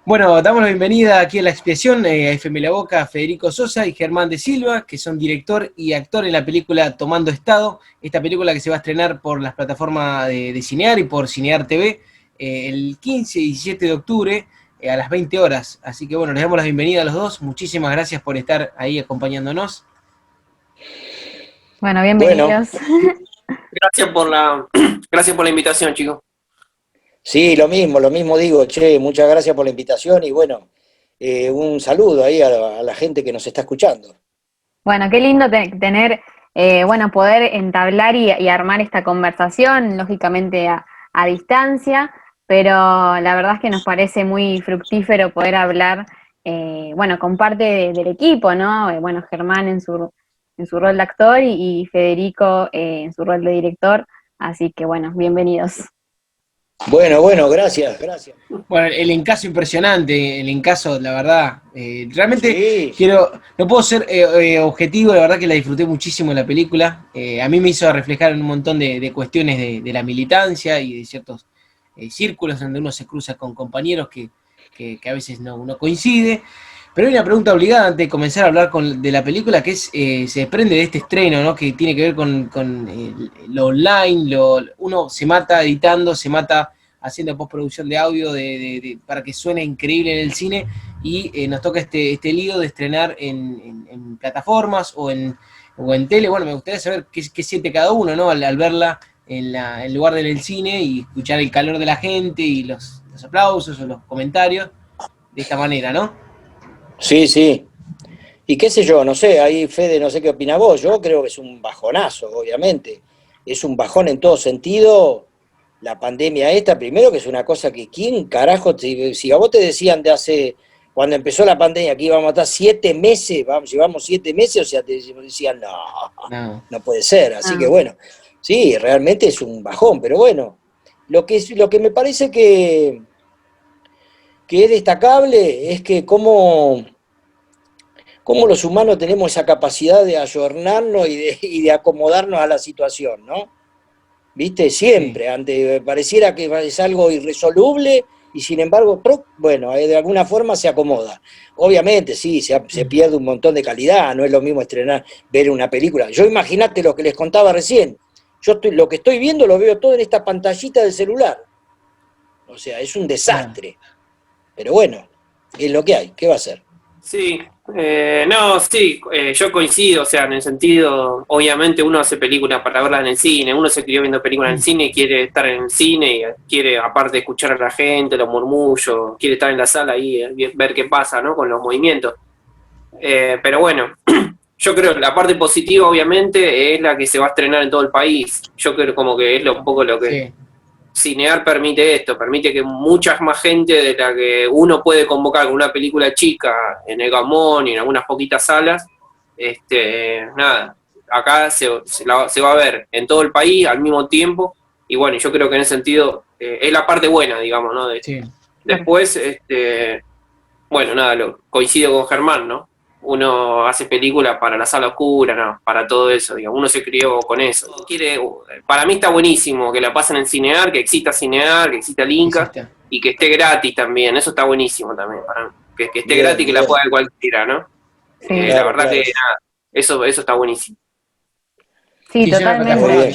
Bueno, damos la bienvenida aquí a La Expiación, a FM La Boca, a Federico Sosa y Germán de Silva, que son director y actor en la película Tomando Estado, esta película que se va a estrenar por las plataformas de Cinear y por Cinear TV el 15 y 17 de octubre a las 20 horas. Así que bueno, les damos la bienvenida a los dos. Muchísimas gracias por estar ahí acompañándonos. Bueno, bienvenidos. Bueno, gracias por la invitación, chicos. Sí, lo mismo digo, che, muchas gracias por la invitación y bueno, un saludo ahí a la gente que nos está escuchando. Bueno, qué lindo tener, poder entablar y armar esta conversación, lógicamente a distancia, pero la verdad es que nos parece muy fructífero poder hablar, con parte del equipo, ¿no? Germán en su rol de actor y Federico en su rol de director, así que bueno, bienvenidos. Bueno, gracias. Bueno, el encaso impresionante, la verdad, realmente Sí. no puedo ser objetivo, la verdad que la disfruté muchísimo la película, a mí me hizo reflejar un montón de cuestiones de la militancia y de ciertos círculos donde uno se cruza con compañeros que a veces no coincide, pero hay una pregunta obligada antes de comenzar a hablar de la película que es, se desprende de este estreno, ¿no? Que tiene que ver con lo online, uno se mata editando, se mata haciendo postproducción de audio para que suene increíble en el cine y nos toca este lío de estrenar en plataformas o en tele. Bueno, me gustaría saber qué siente cada uno, ¿no? Al verla en lugar del cine y escuchar el calor de la gente y los aplausos o los comentarios de esta manera, ¿no? Sí. Y qué sé yo, no sé, ahí Fede, no sé qué opina vos, yo creo que es un bajonazo, obviamente. Es un bajón en todo sentido, la pandemia esta, primero que es una cosa que, ¿quién carajo? Si a vos te decían cuando empezó la pandemia que íbamos a estar 7 meses, llevamos 7 meses, o sea, te decían, no puede ser. Así que bueno, sí, realmente es un bajón, pero bueno, lo que me parece que es destacable es que cómo los humanos tenemos esa capacidad de ayornarnos y de acomodarnos a la situación, ¿no? ¿Viste? Siempre, pareciera que es algo irresoluble y sin embargo, bueno, de alguna forma se acomoda. Obviamente, sí, se pierde un montón de calidad, no es lo mismo ver una película. Yo imagínate lo que les contaba recién, lo que estoy viendo lo veo todo en esta pantallita del celular. O sea, es un desastre. Pero bueno, es lo que hay, ¿qué va a ser? Sí, yo coincido, o sea, en el sentido, obviamente uno hace películas para verlas en el cine, uno se crió viendo películas en el cine y quiere estar en el cine y quiere, aparte, escuchar a la gente, los murmullos, quiere estar en la sala ahí, ver qué pasa, ¿no? Con los movimientos. Pero bueno, yo creo que la parte positiva, obviamente, es la que se va a estrenar en todo el país. Yo creo como que es un poco lo que... Sí. Cinear permite esto, permite que mucha más gente de la que uno puede convocar con una película chica en el Gamón y en algunas poquitas salas, acá se va a ver en todo el país al mismo tiempo, y bueno, yo creo que en ese sentido es la parte buena, digamos, ¿no? Sí. Después, coincido con Germán, ¿no? Uno hace películas para la sala oscura, ¿no? Para todo eso, digamos, uno se crió con eso. Para mí está buenísimo que la pasen en Cinear, que exista Cinear, que exista el Inca, y que esté gratis también, eso está buenísimo también, para mí. Que esté Bien, gratis, que la pueda ver cualquiera, ¿no? Sí. La verdad que nada, eso está buenísimo. Sí, totalmente.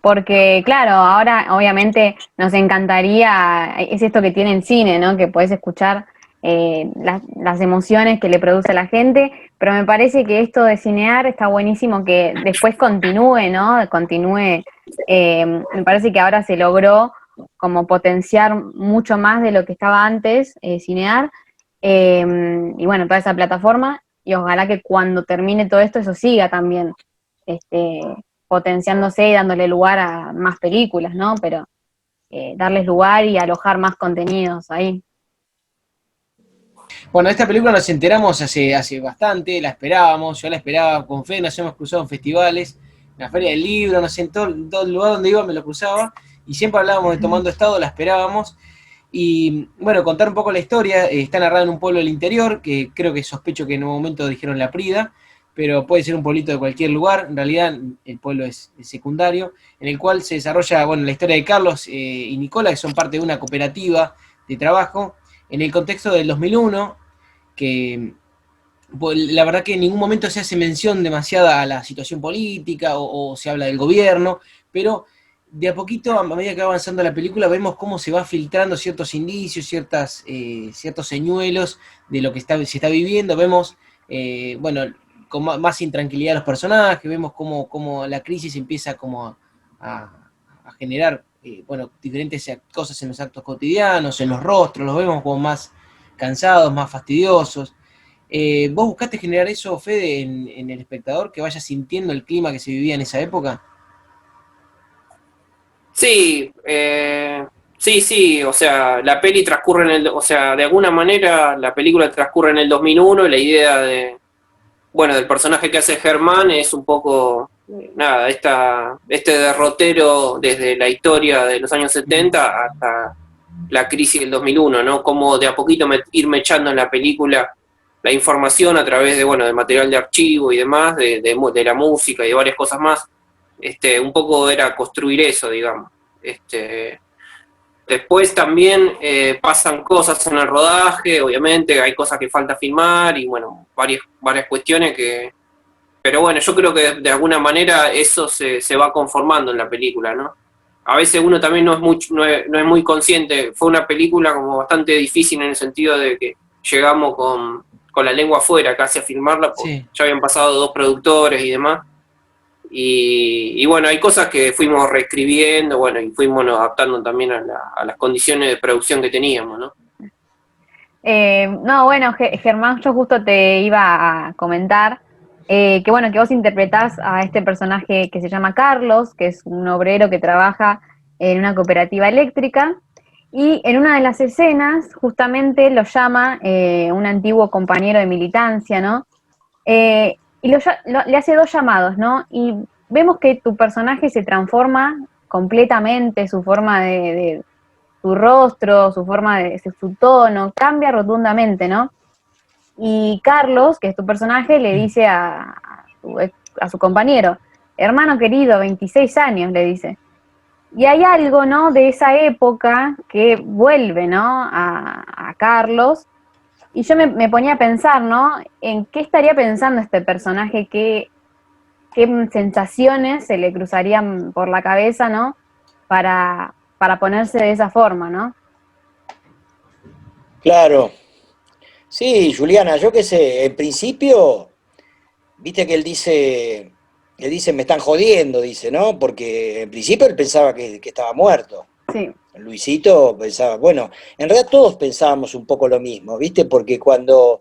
Porque, claro, ahora obviamente nos encantaría, es esto que tiene el cine, ¿no? Que podés escuchar las emociones que le produce a la gente, pero me parece que esto de cinear está buenísimo que después continúe, ¿no? Continúe, me parece que ahora se logró como potenciar mucho más de lo que estaba antes, cinear, y bueno, toda esa plataforma, y ojalá que cuando termine todo esto eso siga también, este, potenciándose y dándole lugar a más películas, ¿no? Pero darles lugar y alojar más contenidos ahí. Bueno, de esta película nos enteramos hace bastante, la esperábamos, yo la esperaba con fe, nos hemos cruzado en festivales, en la Feria del Libro, no sé, en todo el lugar donde iba me lo cruzaba, y siempre hablábamos de Tomando Estado, la esperábamos, y bueno, contar un poco la historia, está narrada en un pueblo del interior, que creo que sospecho que en un momento dijeron La Prida, pero puede ser un pueblito de cualquier lugar, en realidad el pueblo es secundario, en el cual se desarrolla, bueno, la historia de Carlos y Nicola, que son parte de una cooperativa de trabajo, en el contexto del 2001, que pues, la verdad que en ningún momento se hace mención demasiada a la situación política o se habla del gobierno, pero de a poquito, a medida que va avanzando la película, vemos cómo se va filtrando ciertos indicios, ciertos señuelos de lo que se está viviendo, vemos, bueno, con más intranquilidad los personajes, vemos cómo la crisis empieza como a generar, bueno, diferentes cosas en los actos cotidianos, en los rostros, los vemos como más cansados, más fastidiosos. ¿Vos buscaste generar eso, Fede, en el espectador, que vaya sintiendo el clima que se vivía en esa época? Sí, sí, o sea, la peli transcurre o sea, de alguna manera la película transcurre en el 2001 y la idea bueno, del personaje que hace Germán es un poco, nada, este derrotero desde la historia de los años 70 hasta la crisis del 2001, ¿no? Como de a poquito irme echando en la película la información a través de, bueno, de material de archivo y demás, de la música y de varias cosas más. Un poco era construir eso, digamos. Después también pasan cosas en el rodaje, obviamente, hay cosas que falta filmar y bueno, varias cuestiones que... Pero bueno, yo creo que de alguna manera eso se va conformando en la película, ¿no? A veces uno también no es muy consciente. Fue una película como bastante difícil en el sentido de que llegamos con la lengua afuera casi a filmarla, porque Sí. ya habían pasado 2 productores y demás. Y bueno, hay cosas que fuimos reescribiendo, bueno, y fuimos adaptando también a las condiciones de producción que teníamos, ¿no? No, bueno, Germán, yo justo te iba a comentar que bueno, que vos interpretás a este personaje que se llama Carlos, que es un obrero que trabaja en una cooperativa eléctrica, y en una de las escenas justamente lo llama un antiguo compañero de militancia, ¿no? Y le hace 2 llamados, ¿no? Y vemos que tu personaje se transforma completamente, su forma de su rostro, su forma de su tono, cambia rotundamente, ¿no? Y Carlos, que es tu personaje, le dice a su compañero, hermano querido, 26 años, le dice. Y hay algo, ¿no? De esa época que vuelve, ¿no? A Carlos. Y yo me ponía a pensar, ¿no? En qué estaría pensando este personaje, qué sensaciones se le cruzarían por la cabeza, ¿no? Para ponerse de esa forma, ¿no? Claro. Sí, Juliana, yo qué sé, en principio, viste que él dice, le dicen me están jodiendo, dice, ¿no? Porque en principio él pensaba que estaba muerto. Sí, Luisito pensaba, bueno, en realidad todos pensábamos un poco lo mismo, ¿viste? Porque cuando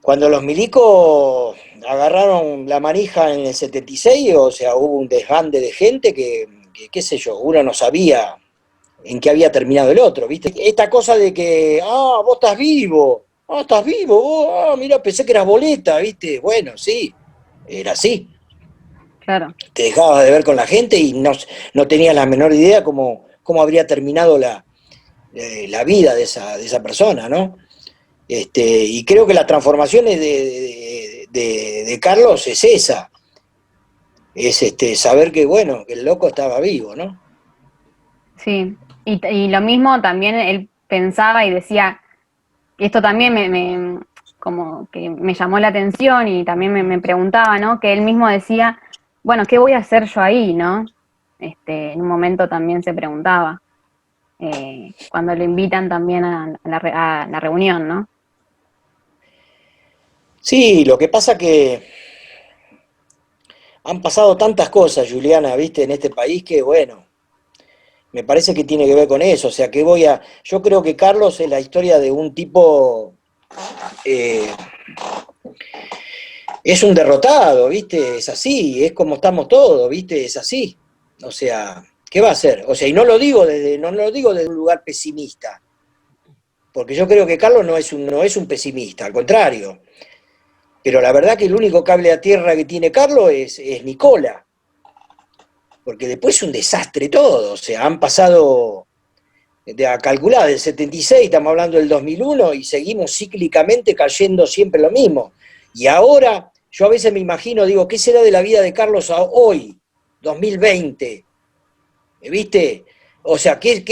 los milicos agarraron la manija en el 76, o sea, hubo un desbande de gente que qué sé yo, uno no sabía en qué había terminado el otro, ¿viste? Esta cosa de que, vos estás vivo, vos, mira, pensé que eras boleta, ¿viste? Bueno, sí, era así. claro. Te dejabas de ver con la gente y no tenías la menor idea cómo habría terminado la vida de esa persona, ¿no? Y creo que las transformaciones de Carlos es esa, es saber que, bueno, que el loco estaba vivo, ¿no? Sí, y lo mismo también él pensaba y decía, y esto también como que me llamó la atención y también me preguntaba, ¿no? Que él mismo decía, bueno, ¿qué voy a hacer yo ahí, no? En un momento también se preguntaba. cuando lo invitan también a la reunión, ¿no? Sí, lo que pasa que han pasado tantas cosas, Juliana, viste, en este país que, bueno, me parece que tiene que ver con eso. O sea, yo creo que Carlos es la historia de un tipo, eh, es un derrotado, viste, es así, es como estamos todos, viste, es así. O sea, ¿qué va a hacer? O sea, y no lo digo desde un lugar pesimista, porque yo creo que Carlos no es un pesimista, al contrario. Pero la verdad que el único cable a tierra que tiene Carlos es Nicola, porque después es un desastre todo. O sea, han pasado, a calcular, del 76, estamos hablando del 2001, y seguimos cíclicamente cayendo siempre lo mismo. Y ahora, yo a veces me imagino, digo, ¿qué será de la vida de Carlos hoy, 2020? ¿Viste? O sea, ¿en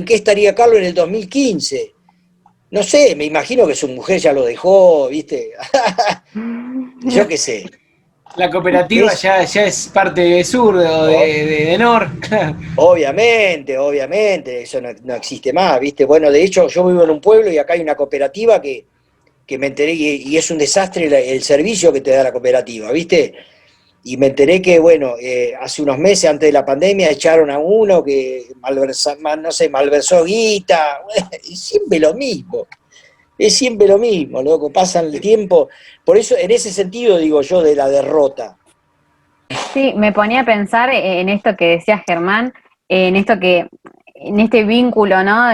qué estaría Carlos en el 2015? No sé, me imagino que su mujer ya lo dejó, ¿viste? Yo qué sé. La cooperativa ya es parte de Sur o de Nor. Obviamente, eso no existe más, ¿viste? Bueno, de hecho, yo vivo en un pueblo y acá hay una cooperativa que me enteré, y es un desastre el servicio que te da la cooperativa, ¿viste? Y me enteré que, bueno, hace unos meses, antes de la pandemia, echaron a uno que malversó guita, y siempre lo mismo. Es siempre lo mismo, loco, pasan el tiempo. Por eso, en ese sentido, digo yo, de la derrota. Sí, me ponía a pensar en esto que decía Germán, en este vínculo, ¿no?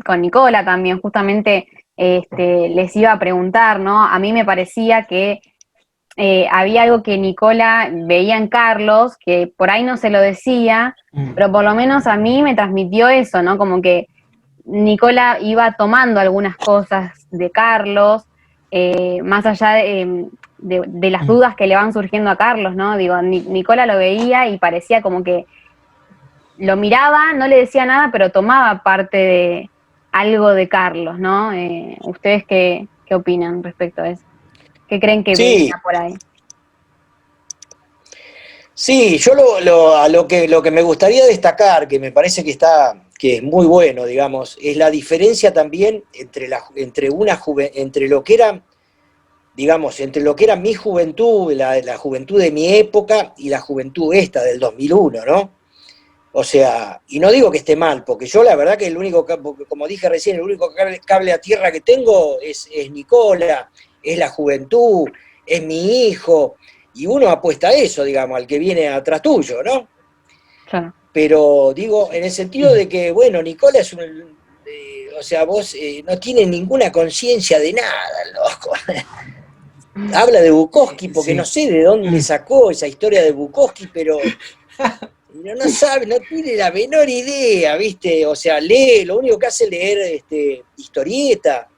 Con Nicola también, justamente les iba a preguntar, ¿no? A mí me parecía que había algo que Nicola veía en Carlos, que por ahí no se lo decía, pero por lo menos a mí me transmitió eso, ¿no? Como que Nicola iba tomando algunas cosas de Carlos, más allá de las dudas que le van surgiendo a Carlos, ¿no? Digo, Nicola lo veía y parecía como que lo miraba, no le decía nada, pero tomaba parte de algo de Carlos, ¿no? ¿Ustedes qué opinan respecto a eso? ¿Qué creen que Sí, venía por ahí? sí, yo lo que me gustaría destacar, que me parece que es muy bueno, digamos, es la diferencia también entre lo que era, digamos, entre lo que era mi juventud, la juventud de mi época y la juventud esta del 2001, ¿no? O sea, y no digo que esté mal, porque yo la verdad que como dije recién, el único cable a tierra que tengo es Nicola, es la juventud, es mi hijo, y uno apuesta a eso, digamos, al que viene atrás tuyo, ¿no? Claro. Pero digo, en el sentido de que, bueno, Nicola es o sea, vos no tienes ninguna conciencia de nada, loco. Habla de Bukowski, porque no sé de dónde sacó esa historia de Bukowski, pero no sabe, no tiene la menor idea, ¿viste? O sea, lee, lo único que hace es leer historieta,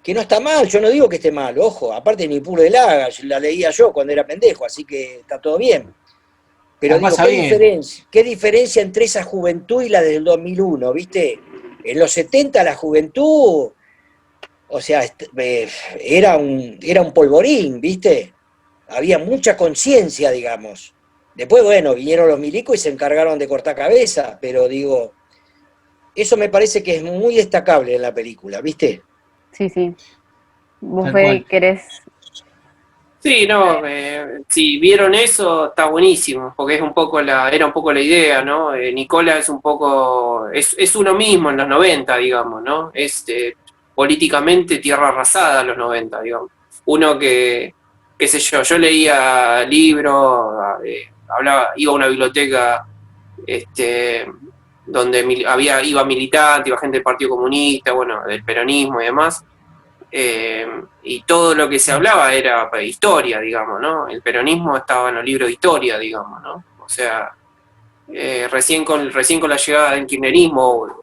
que no está mal, yo no digo que esté mal, ojo, aparte ni puro de la leía yo cuando era pendejo, así que está todo bien. Pero La digo, pasa bien. ¿qué diferencia entre esa juventud y la del 2001, ¿viste? En los 70 la juventud, o sea, era un polvorín, ¿viste? Había mucha conciencia, digamos. Después, bueno, vinieron los milicos y se encargaron de cortar cabeza, pero digo, eso me parece que es muy destacable en la película, ¿viste? Sí, sí. ¿Vos, Tal Fede, cual. querés? Sí, no, si vieron eso, está buenísimo, porque era un poco la idea, ¿no? Nicola es un poco, es uno mismo en los 90, digamos, ¿no? Políticamente tierra arrasada en los 90, digamos. Uno qué sé yo leía libros, iba a una biblioteca, donde iba militante, iba gente del Partido Comunista, bueno, del peronismo y demás. Y todo lo que se hablaba era historia, digamos, ¿no? El peronismo estaba en los libros de historia, digamos, ¿no? O sea, recién con la llegada del kirchnerismo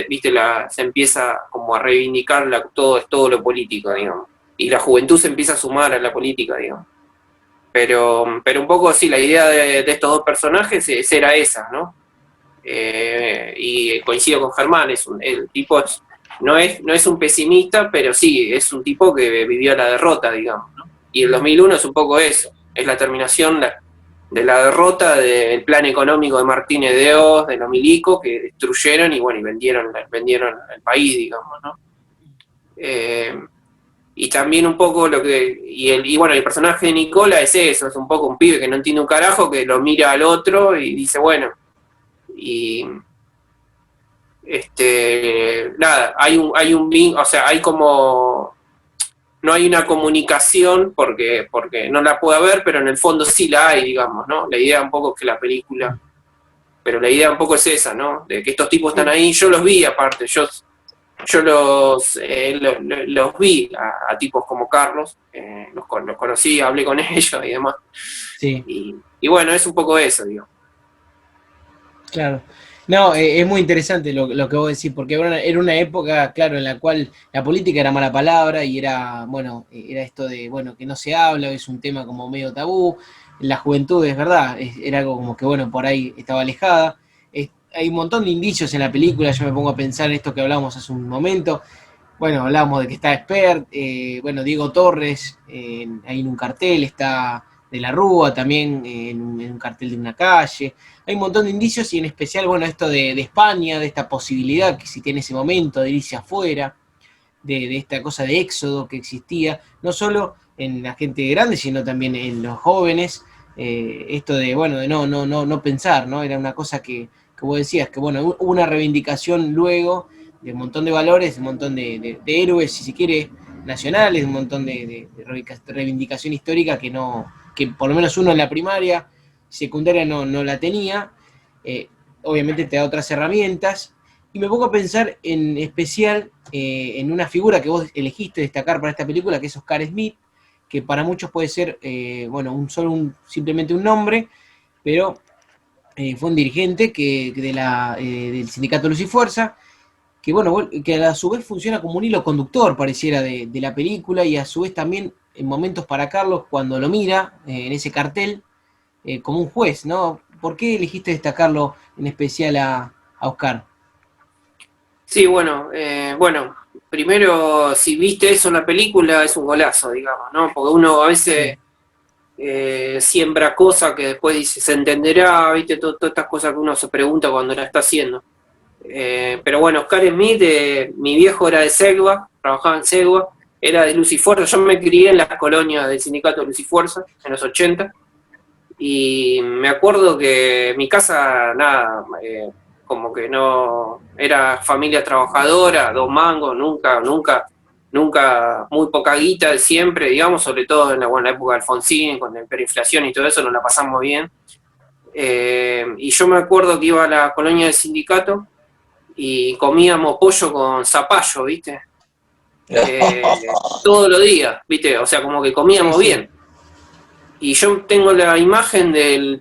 viste, se empieza como a reivindicar todo lo político, digamos. Y la juventud se empieza a sumar a la política, digamos. Pero un poco sí, la idea de estos dos personajes era esa, ¿no? Y coincido con Germán, el tipo no es un pesimista, pero sí, es un tipo que vivió la derrota, digamos, ¿no? Y el 2001 es un poco eso, es la terminación, la derrota del plan económico de Martínez de Oz, de los milicos, que destruyeron y bueno, y vendieron el país, digamos, ¿no? Y también un poco y bueno, el personaje de Nicola es eso, es un poco un pibe que no entiende un carajo, que lo mira al otro y dice, bueno, y nada, hay un o sea, hay como, no hay una comunicación porque no la puede haber, pero en el fondo sí la hay, digamos, ¿no? La idea un poco es que la película, pero la idea un poco es esa, ¿no? De que estos tipos están ahí, yo los vi aparte, yo los vi a tipos como Carlos, los conocí, hablé con ellos y demás. Sí. Y bueno, es un poco eso, digo. Claro. No, es muy interesante lo que vos decís, porque era una época, claro, en la cual la política era mala palabra y era, bueno, era esto de, bueno, que no se habla, es un tema como medio tabú. La juventud, es verdad, era algo como que, bueno, por ahí estaba alejada. Hay un montón de indicios en la película, yo me pongo a pensar en esto que hablábamos hace un momento. Bueno, hablábamos de que está Espert, bueno, Diego Torres, ahí en un cartel, está De la Rúa también en un cartel de una calle. Hay un montón de indicios y en especial, bueno, esto de España, de esta posibilidad que existía en ese momento de irse afuera, de esta cosa de éxodo que existía, no solo en la gente grande, sino también en los jóvenes, esto de, bueno, de no pensar, ¿no? Era una cosa que vos decías, que bueno, hubo una reivindicación luego de un montón de valores, de un montón de héroes, si se quiere, nacionales, un montón de reivindicación histórica que por lo menos uno en la primaria, secundaria no la tenía, obviamente te da otras herramientas, y me pongo a pensar en especial en una figura que vos elegiste destacar para esta película, que es Oscar Smith, que para muchos puede ser, bueno, simplemente un nombre, pero fue un dirigente del sindicato Luz y Fuerza, que bueno, que a su vez funciona como un hilo conductor, pareciera, de la película, y a su vez también en momentos para Carlos, cuando lo mira en ese cartel, como un juez, ¿no? ¿Por qué elegiste destacarlo en especial a Oscar? Sí, bueno, primero, si viste eso en la película, es un golazo, digamos, ¿no? Porque uno a veces siembra cosas que después dice, se entenderá, viste, todas estas cosas que uno se pregunta cuando la está haciendo. Pero bueno, Oscar Smith, mi viejo era de Segua, trabajaba en Segua, era de Luz y Fuerza. Yo me crié en las colonias del sindicato de Luz y Fuerza, en los 80, y me acuerdo que mi casa, nada, como que no, era familia trabajadora, 2 mangos, nunca, muy poca guita siempre, digamos, sobre todo en la época de Alfonsín, con la hiperinflación y todo eso, nos la pasamos bien. Y yo me acuerdo que iba a la colonia del sindicato y comíamos pollo con zapallo, ¿viste? Todos los días, ¿viste? O sea, como que comíamos bien. Y yo tengo la imagen de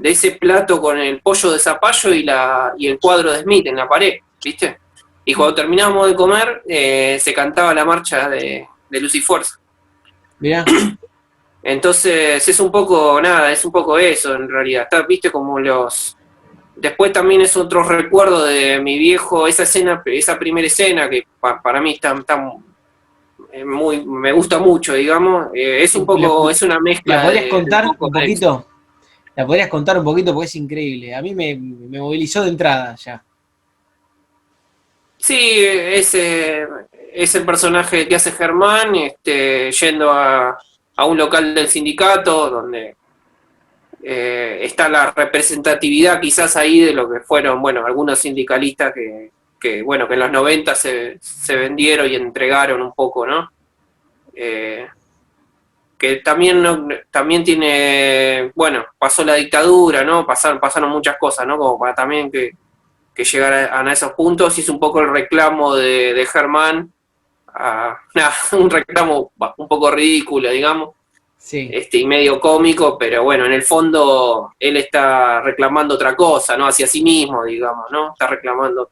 ese plato con el pollo de zapallo y el cuadro de Smith en la pared, ¿viste? Y cuando terminábamos de comer, se cantaba la marcha de Luz y Fuerza. Mirá. Entonces es un poco, nada, es un poco eso en realidad. Está, ¿viste? Como Después también es otro recuerdo de mi viejo, esa primera escena que para mí está me gusta mucho, digamos. Es un poco, es una mezcla. ¿La podrías contar un poquito? ¿La podrías contar un poquito? Porque es increíble. A mí me movilizó de entrada ya. Sí, es el personaje que hace Germán, yendo a un local del sindicato donde está la representatividad quizás ahí de lo que fueron, bueno, algunos sindicalistas que en los 90 se vendieron y entregaron un poco, ¿no? Que también tiene, bueno, pasó la dictadura, ¿no? Pasaron muchas cosas, ¿no? Como para también que llegar a esos puntos, y es un poco el reclamo de Germán, un reclamo un poco ridículo, digamos. Sí. Y medio cómico, pero bueno, en el fondo él está reclamando otra cosa, ¿no? Hacia sí mismo, digamos, ¿no? Está reclamando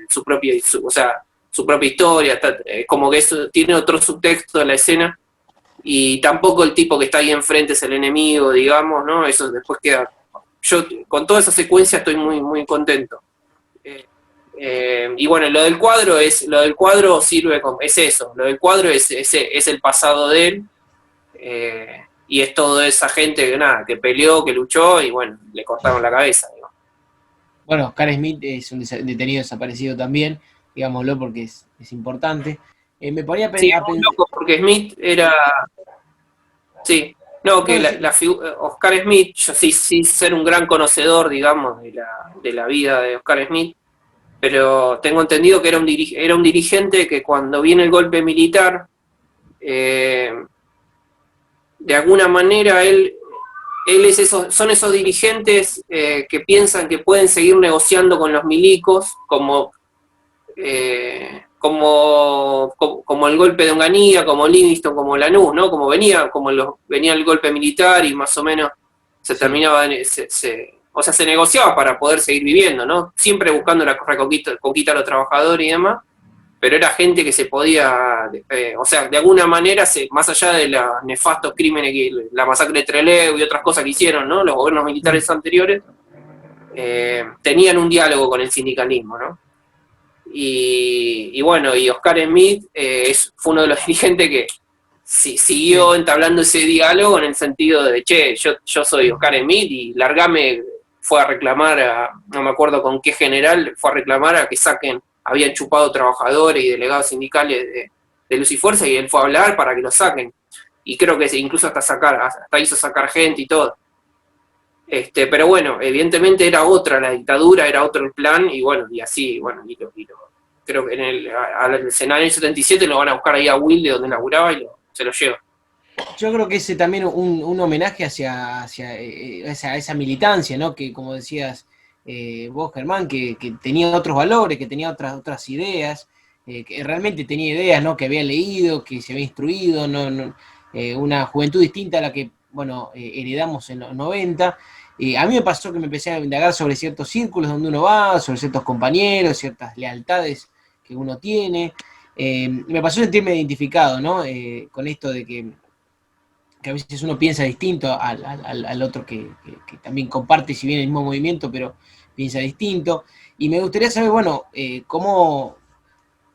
su propia historia, como que eso tiene otro subtexto en la escena, y tampoco el tipo que está ahí enfrente es el enemigo, digamos, ¿no? Eso después queda. Yo con toda esa secuencia estoy muy, muy contento. Y bueno, lo del cuadro sirve es eso, lo del cuadro es el pasado de él. y es toda esa gente que nada, que peleó, que luchó, y bueno, le cortaron la cabeza, digo. Bueno, Oscar Smith es un detenido desaparecido también, digámoslo porque es importante. Me ponía Sí, es a muy pensar... loco porque Smith era, sí, no, que Oscar Smith, yo sí ser un gran conocedor, digamos, de la vida de Oscar Smith, pero tengo entendido que era un dirigente que cuando viene el golpe militar, de alguna manera son esos dirigentes que piensan que pueden seguir negociando con los milicos, como el golpe de Onganía, como Livingston, como Lanús, ¿no? Venía el golpe militar y más o menos se terminaba, o sea, se negociaba para poder seguir viviendo, ¿no? Siempre buscando la conquista de los trabajadores y demás, pero era gente que se podía, o sea, de alguna manera, más allá de los nefastos crímenes, la masacre de Trelew y otras cosas que hicieron, ¿no? Los gobiernos militares anteriores, tenían un diálogo con el sindicalismo, ¿no? Y bueno, y Oscar Smith fue uno de los dirigentes que siguió entablando ese diálogo en el sentido de, che, yo soy Oscar Smith y largame, fue a reclamar no me acuerdo con qué general, fue a reclamar a que saquen, habían chupado trabajadores y delegados sindicales de Luz y Fuerza, y él fue a hablar para que lo saquen. Y creo que incluso hasta hizo sacar gente y todo. Pero bueno, evidentemente era otra la dictadura, era otro el plan, y bueno, y así, bueno, creo que al escenario 77 lo van a buscar ahí a Will, de donde laburaba, y se lo lleva. Yo creo que es también un homenaje hacia esa militancia, ¿no? Que como decías vos, Germán, que tenía otros valores, que tenía otras ideas, que realmente tenía ideas, ¿no? Que había leído, que se había instruido, una juventud distinta a la que, bueno, heredamos en los 90. A mí me pasó que me empecé a indagar sobre ciertos círculos donde uno va, sobre ciertos compañeros, ciertas lealtades que uno tiene. Me pasó sentirme identificado, ¿no? Con esto de que a veces uno piensa distinto al otro que también comparte, si bien el mismo movimiento, pero piensa distinto. Y me gustaría saber, bueno, cómo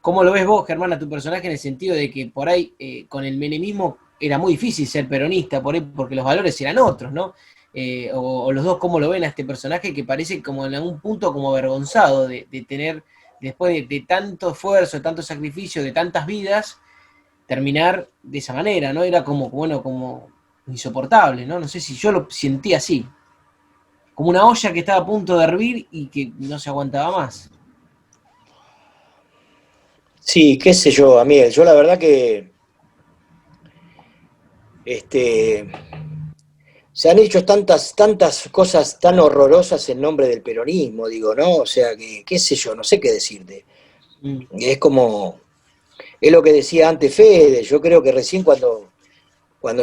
lo ves vos, Germán, a tu personaje, en el sentido de que por ahí con el menemismo era muy difícil ser peronista, por ahí, porque los valores eran otros, ¿no? O los dos, ¿cómo lo ven a este personaje que parece como en algún punto como avergonzado de tener, después de tanto esfuerzo, de tanto sacrificio, de tantas vidas, terminar de esa manera, ¿no? Era como, bueno, como insoportable, ¿no? No sé si yo lo sentí así, como una olla que estaba a punto de hervir y que no se aguantaba más. Sí, qué sé yo, Amiel, yo la verdad que se han hecho tantas cosas tan horrorosas en nombre del peronismo, digo, ¿no? O sea, que qué sé yo, no sé qué decirte. Es como, es lo que decía antes Fede, yo creo que recién cuando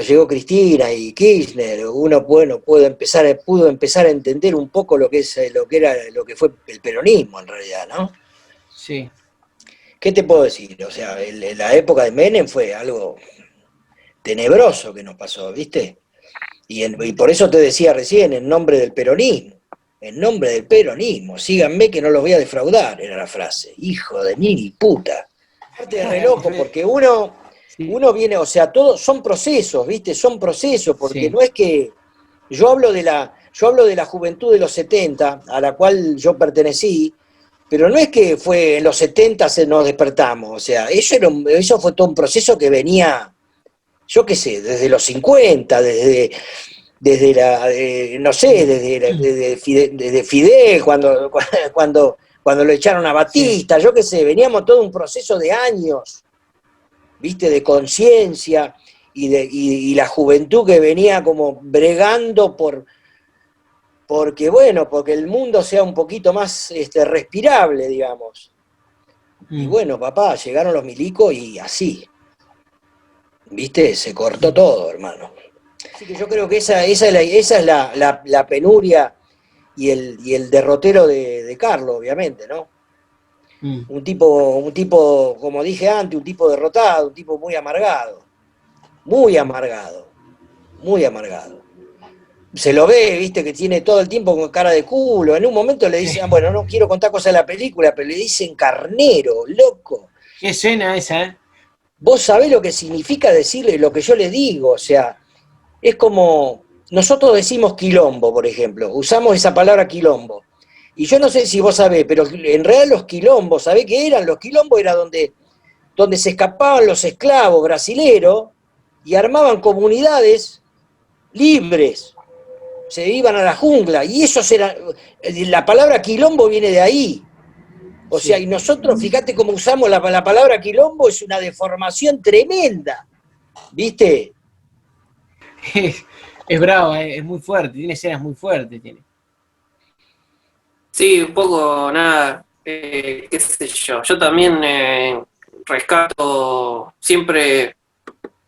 llegó Cristina y Kirchner, uno, bueno, pudo empezar a entender un poco lo que fue el peronismo en realidad, ¿no? Sí. ¿Qué te puedo decir? O sea, la época de Menem fue algo tenebroso que nos pasó, ¿viste? Y por eso te decía recién, en nombre del peronismo, síganme que no los voy a defraudar, era la frase, hijo de mil puta. Aparte es re loco, porque uno viene, o sea, todos son procesos, ¿viste? Son procesos, porque no es que, yo hablo de la juventud de los 70, a la cual yo pertenecí, pero no es que fue en los 70 nos despertamos, o sea, eso fue todo un proceso que venía, yo qué sé, desde los 50, desde Fidel, cuando lo echaron a Batista, yo qué sé, veníamos todo un proceso de años, ¿viste? De conciencia y la juventud que venía como bregando porque el mundo sea un poquito más respirable, digamos. Y bueno, papá, llegaron los milicos y así, ¿viste? Se cortó todo, hermano. Así que yo creo que esa es la penuria y el derrotero de Carlos, obviamente, ¿no? Un tipo, como dije antes, un tipo derrotado, un tipo muy amargado. Muy amargado. Muy amargado. Se lo ve, viste, que tiene todo el tiempo con cara de culo. En un momento le dicen, bueno, no quiero contar cosas de la película, pero le dicen carnero, loco. Qué escena esa, ¿eh? Vos sabés lo que significa decirle lo que yo le digo, o sea, es como, nosotros decimos quilombo, por ejemplo, usamos esa palabra quilombo. Y yo no sé si vos sabés, pero en realidad los quilombos, ¿sabés qué eran? Los quilombos era donde se escapaban los esclavos brasileros y armaban comunidades libres, se iban a la jungla, y esos eran, la palabra quilombo viene de ahí. O sea, y nosotros, fíjate cómo usamos la palabra quilombo, es una deformación tremenda, ¿viste? Es bravo, es muy fuerte, tiene escenas muy fuertes, tiene. Sí, un poco, nada, qué sé yo. Yo también rescato, siempre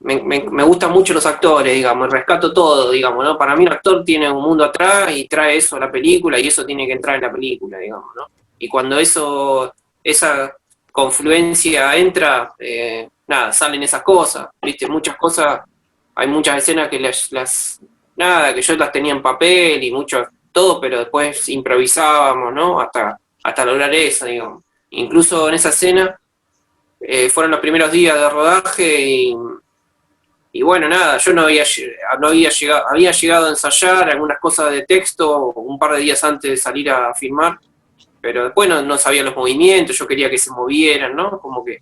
me gustan mucho los actores, digamos, rescato todo, digamos, ¿no? Para mí un actor tiene un mundo atrás y trae eso a la película y eso tiene que entrar en la película, digamos, ¿no? Y cuando esa confluencia entra, nada, salen esas cosas, ¿viste? Muchas cosas, hay muchas escenas que nada, que yo las tenía en papel y mucho, todo, pero después improvisábamos, ¿no? Hasta lograr eso, digamos. Incluso en esa escena, fueron los primeros días de rodaje y bueno, nada, yo no había llegado a ensayar algunas cosas de texto un par de días antes de salir a filmar, pero después no sabía los movimientos, yo quería que se movieran, ¿no? Como que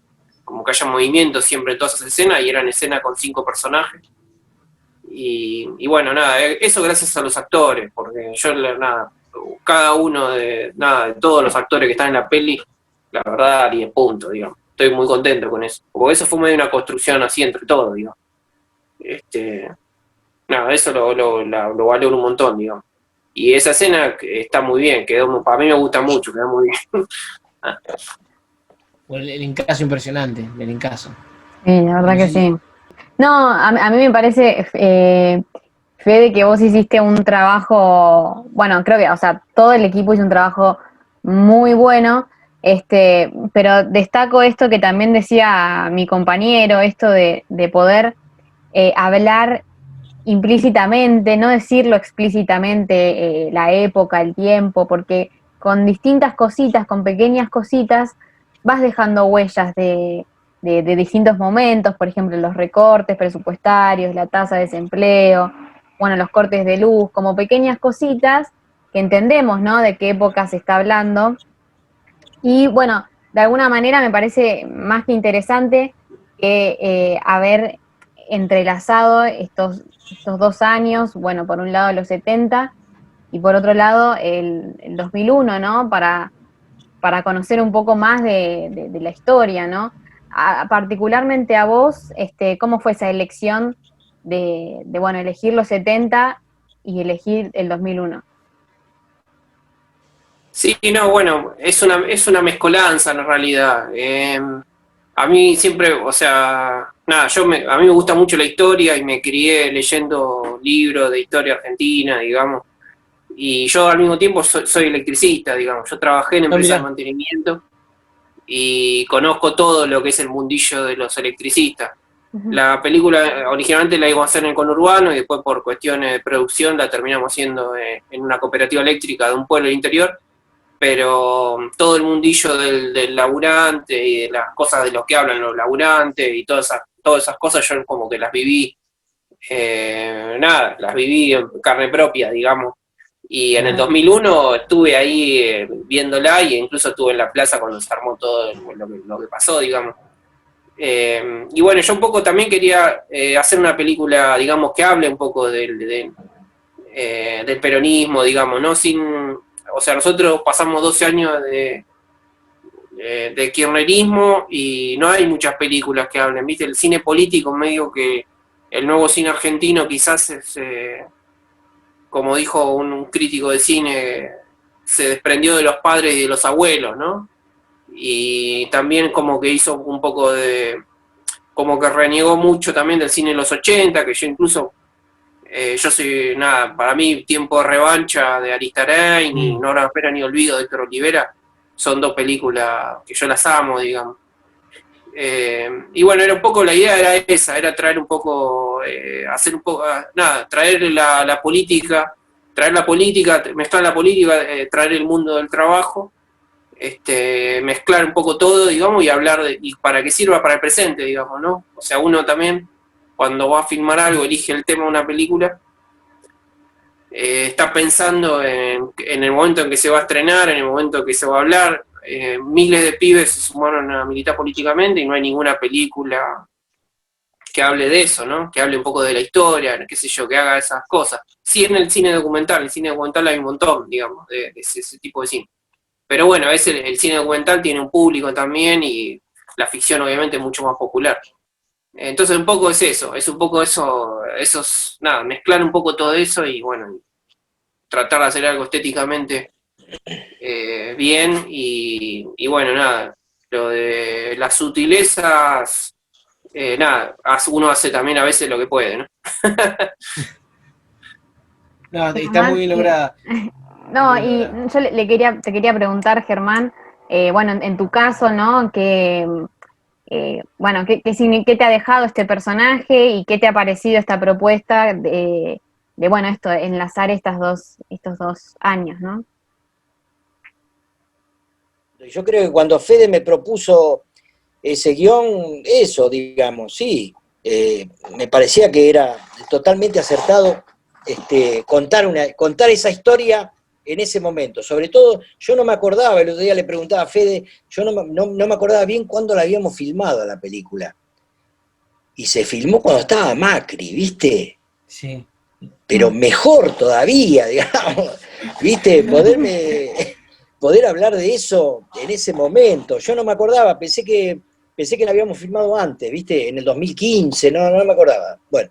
haya movimiento siempre en todas esas escenas, y eran escenas con 5 personajes. Y bueno, nada, eso gracias a los actores, porque yo, nada, cada uno de todos los actores que están en la peli, la verdad, y de punto, digamos. Estoy muy contento con eso, porque eso fue medio una construcción así entre todos, digamos. Nada, eso lo valoro un montón, digamos. Y esa escena está muy bien, para mí me gusta mucho, quedó muy bien. El encaso impresionante, el encaso. Sí, la verdad que sí. No, a mí me parece, Fede, que vos hiciste un trabajo, bueno, creo que, o sea, todo el equipo hizo un trabajo muy bueno, pero destaco esto que también decía mi compañero, esto de poder hablar implícitamente, no decirlo explícitamente, la época, el tiempo, porque con distintas cositas, con pequeñas cositas, vas dejando huellas de distintos momentos, por ejemplo, los recortes presupuestarios, la tasa de desempleo, bueno, los cortes de luz, como pequeñas cositas que entendemos, ¿no? De qué época se está hablando. Y bueno, de alguna manera me parece más que interesante que haber entrelazado estos 2 años, bueno, por un lado los 70 y por otro lado el 2001, ¿no? Para conocer un poco más de la historia, ¿no? Particularmente a vos, ¿cómo fue esa elección bueno, elegir los 70 y elegir el 2001? Sí, no, bueno, es una mezcolanza en realidad. A mí siempre, o sea, nada, a mí me gusta mucho la historia y me crié leyendo libros de historia argentina, digamos. Y yo al mismo tiempo soy electricista, digamos. Yo trabajé en empresas de mantenimiento y conozco todo lo que es el mundillo de los electricistas. Uh-huh. La película originalmente la íbamos a hacer en el conurbano y después por cuestiones de producción la terminamos haciendo en una cooperativa eléctrica de un pueblo del interior, pero todo el mundillo del laburante y de las cosas de los que hablan los laburantes y todas esas cosas yo como que las viví, las viví en carne propia, digamos. Y en el 2001 estuve ahí viéndola y incluso estuve en la plaza cuando se armó todo lo que pasó, digamos. Y bueno, yo un poco también quería hacer una película, digamos, que hable un poco del peronismo, digamos, ¿no? O sea, nosotros pasamos 12 años de kirchnerismo y no hay muchas películas que hablen, ¿viste? El cine político, medio que el nuevo cine argentino quizás como dijo un crítico de cine, se desprendió de los padres y de los abuelos, ¿no? Y también como que hizo un poco como que renegó mucho también del cine de los 80, que yo incluso, yo soy, para mí, Tiempo de Revancha de Aristarain y No habrá espera ni olvido de Héctor Olivera, son 2 películas que yo las amo, digamos. Y bueno, era un poco, la idea era esa, era traer un poco, hacer un poco, traer la política, mezclar la política, traer el mundo del trabajo, mezclar un poco todo, digamos, y hablar, y para que sirva para el presente, digamos, ¿no? O sea, uno también cuando va a filmar algo, elige el tema de una película, está pensando en el momento en que se va a estrenar, en el momento en que se va a hablar. Miles de pibes se sumaron a militar políticamente y no hay ninguna película que hable de eso, ¿no? Que hable un poco de la historia, qué sé yo, que haga esas cosas. Sí, en el cine documental hay un montón, digamos, de ese tipo de cine. Pero bueno, a veces el cine documental tiene un público también y la ficción obviamente es mucho más popular. Entonces un poco es eso, nada, mezclar un poco todo eso y bueno, tratar de hacer algo estéticamente bien y bueno, nada, lo de las sutilezas, nada, uno hace también a veces lo que puede, ¿no? No, está muy bien lograda. No, Muy y lograda. yo te quería preguntar, Germán, bueno, en tu caso, ¿no? Bueno, ¿qué te ha dejado este personaje y qué te ha parecido esta propuesta bueno, esto, enlazar estos dos años, ¿no? Yo creo que cuando Fede me propuso ese guión, eso, digamos, sí, me parecía que era totalmente acertado contar esa historia en ese momento. Sobre todo, yo no me acordaba, el otro día le preguntaba a Fede, yo no me acordaba bien cuándo la habíamos filmado la película. Y se filmó cuando estaba Macri, ¿viste? Sí. Pero mejor todavía, digamos, ¿viste? Poder hablar de eso en ese momento. Yo no me acordaba, pensé que la habíamos filmado antes, ¿viste? En el 2015, no me acordaba. Bueno,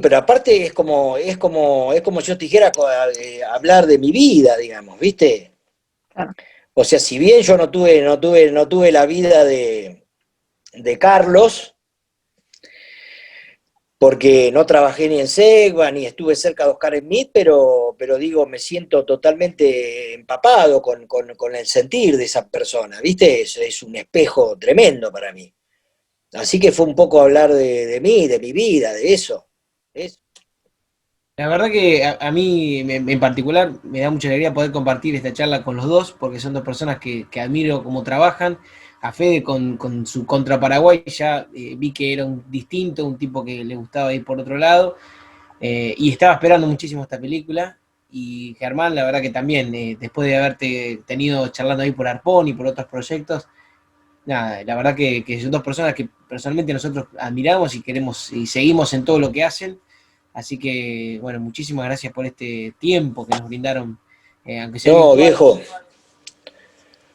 pero aparte es como yo te dijera hablar de mi vida, digamos, ¿viste? Claro. O sea, si bien yo no tuve la vida de Carlos, porque no trabajé ni en Segva, ni estuve cerca de Oscar Smith, pero digo, me siento totalmente empapado con el sentir de esa persona, ¿viste? Es un espejo tremendo para mí. Así que fue un poco hablar de mí, de mi vida, de eso. La verdad que a mí en particular me da mucha alegría poder compartir esta charla con los dos, porque son dos personas que admiro cómo trabajan. A Fede con su contra Paraguay ya vi que era un distinto, un tipo que le gustaba ir por otro lado, y estaba esperando muchísimo esta película. Y Germán, la verdad que también, después de haberte tenido charlando ahí por Arpón y por otros proyectos, nada, la verdad que son dos personas que personalmente nosotros admiramos y queremos y seguimos en todo lo que hacen. Así que, bueno, muchísimas gracias por este tiempo que nos brindaron, aunque sea No, virtual. viejo,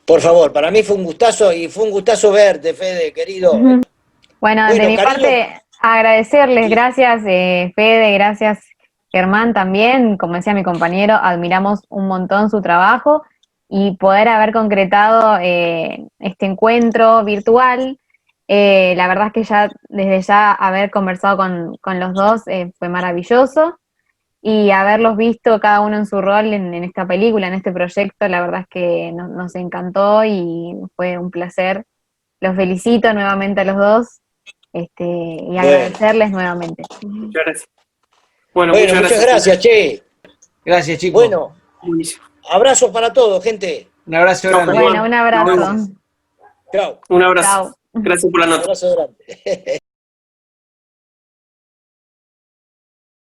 por favor, para mí fue un gustazo y fue un gustazo verte, Fede, querido. Bueno, de Bueno, mi cariño, parte, agradecerles, sí, gracias Fede, gracias Germán también, como decía mi compañero, admiramos un montón su trabajo y poder haber concretado este encuentro virtual. La verdad es que desde ya haber conversado con los dos fue maravilloso y haberlos visto cada uno en su rol en esta película, en este proyecto, la verdad es que nos encantó y fue un placer. Los felicito nuevamente a los dos y bueno. agradecerles nuevamente. Muchas gracias. Bueno, Bueno, muchas muchas gracias. gracias, che. Gracias, chicos. Bueno, Buenísimo. abrazos para todos, gente. Un abrazo Chao, grande. Germán. Bueno, un Nos abrazo. vemos. Chao. Un abrazo. Chao. Gracias por la nota. Abrazo grande.